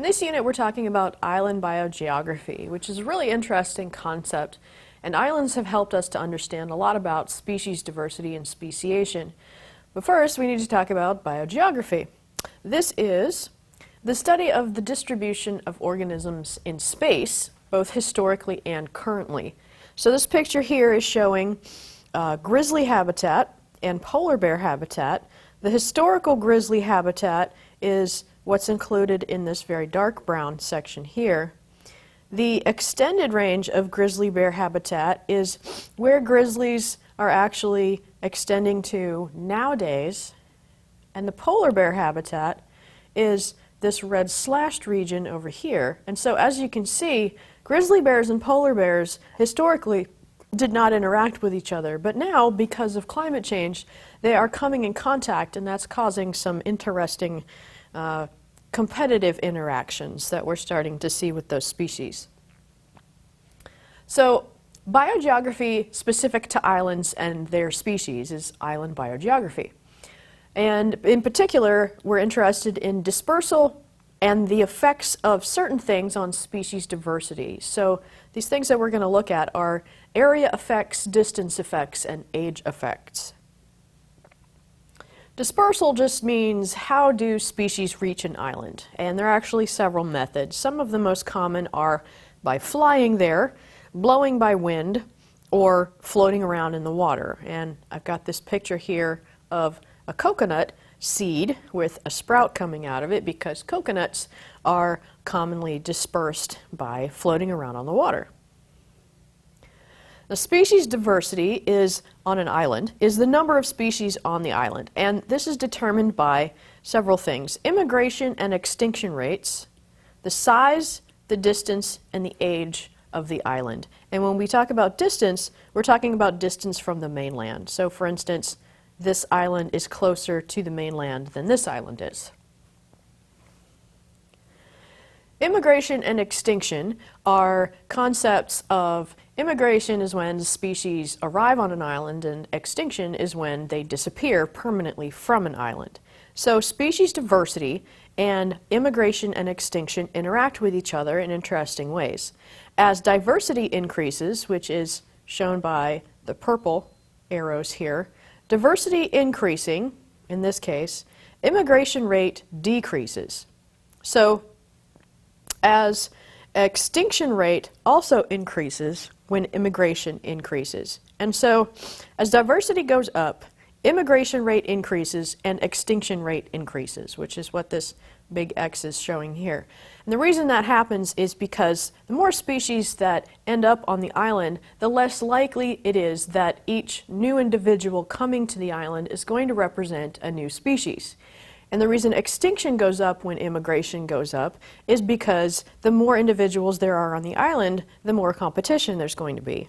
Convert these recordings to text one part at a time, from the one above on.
In this unit, we're talking about island biogeography, which is a really interesting concept, and islands have helped us to understand a lot about species diversity and speciation. But first, we need to talk about biogeography. This is the study of the distribution of organisms in space, both historically and currently. So this picture here is showing grizzly habitat and polar bear habitat. The historical grizzly habitat is what's included in this very dark brown section here. The extended range of grizzly bear habitat is where grizzlies are actually extending to nowadays, and the polar bear habitat is this red slashed region over here. And so as you can see, grizzly bears and polar bears historically did not interact with each other, but now, because of climate change, they are coming in contact, and that's causing some interesting competitive interactions that we're starting to see with those species. So biogeography specific to islands and their species is island biogeography. And in particular, we're interested in dispersal and the effects of certain things on species diversity. So these things that we're going to look at are area effects, distance effects, and age effects. Dispersal just means how do species reach an island? And there are actually several methods. Some of the most common are by flying there, blowing by wind, or floating around in the water. And I've got this picture here of a coconut seed with a sprout coming out of it because coconuts are commonly dispersed by floating around on the water. The species diversity is on an island is the number of species on the island, and this is determined by several things: immigration and extinction rates, the size, the distance, and the age of the island. And when we talk about distance, we're talking about distance from the mainland. So for instance, this island is closer to the mainland than this island is. Immigration and extinction are concepts of immigration is when species arrive on an island, and extinction is when they disappear permanently from an island. So species diversity and immigration and extinction interact with each other in interesting ways. As diversity increases, which is shown by the purple arrows here, diversity increasing, in this case, immigration rate decreases. So as extinction rate also increases when immigration increases. And so as diversity goes up, immigration rate increases and extinction rate increases, which is what this big X is showing here. And the reason that happens is because the more species that end up on the island, the less likely it is that each new individual coming to the island is going to represent a new species. And the reason extinction goes up when immigration goes up is because the more individuals there are on the island, the more competition there's going to be.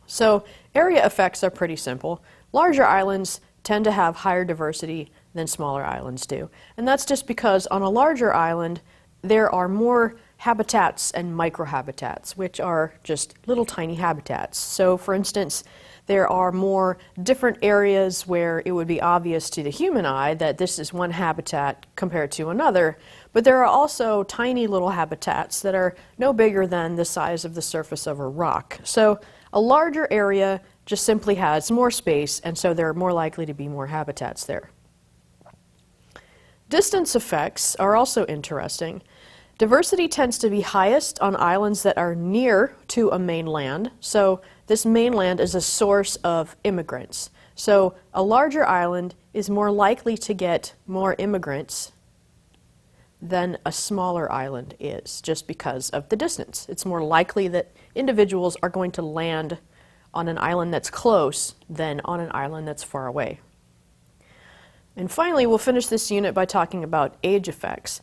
So area effects are pretty simple. Larger islands tend to have higher diversity than smaller islands do. And that's just because on a larger island, there are more habitats and microhabitats, which are just little tiny habitats. So for instance, there are more different areas where it would be obvious to the human eye that this is one habitat compared to another, but there are also tiny little habitats that are no bigger than the size of the surface of a rock. So a larger area just simply has more space, and so there are more likely to be more habitats there. Distance effects are also interesting. Diversity tends to be highest on islands that are near to a mainland. So this mainland is a source of immigrants. So a larger island is more likely to get more immigrants than a smaller island is, just because of the distance. It's more likely that individuals are going to land on an island that's close than on an island that's far away. And finally, we'll finish this unit by talking about age effects.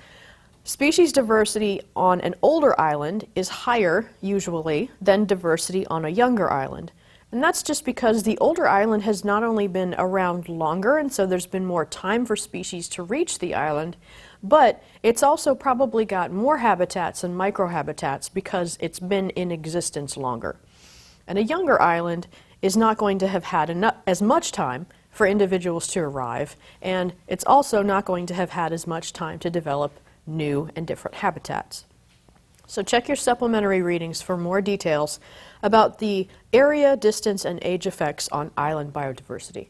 Species diversity on an older island is higher, usually, than diversity on a younger island. And that's just because the older island has not only been around longer, and so there's been more time for species to reach the island, but it's also probably got more habitats and microhabitats because it's been in existence longer. And a younger island is not going to have had as much time for individuals to arrive, and it's also not going to have had as much time to develop new and different habitats. So check your supplementary readings for more details about the area, distance, and age effects on island biodiversity.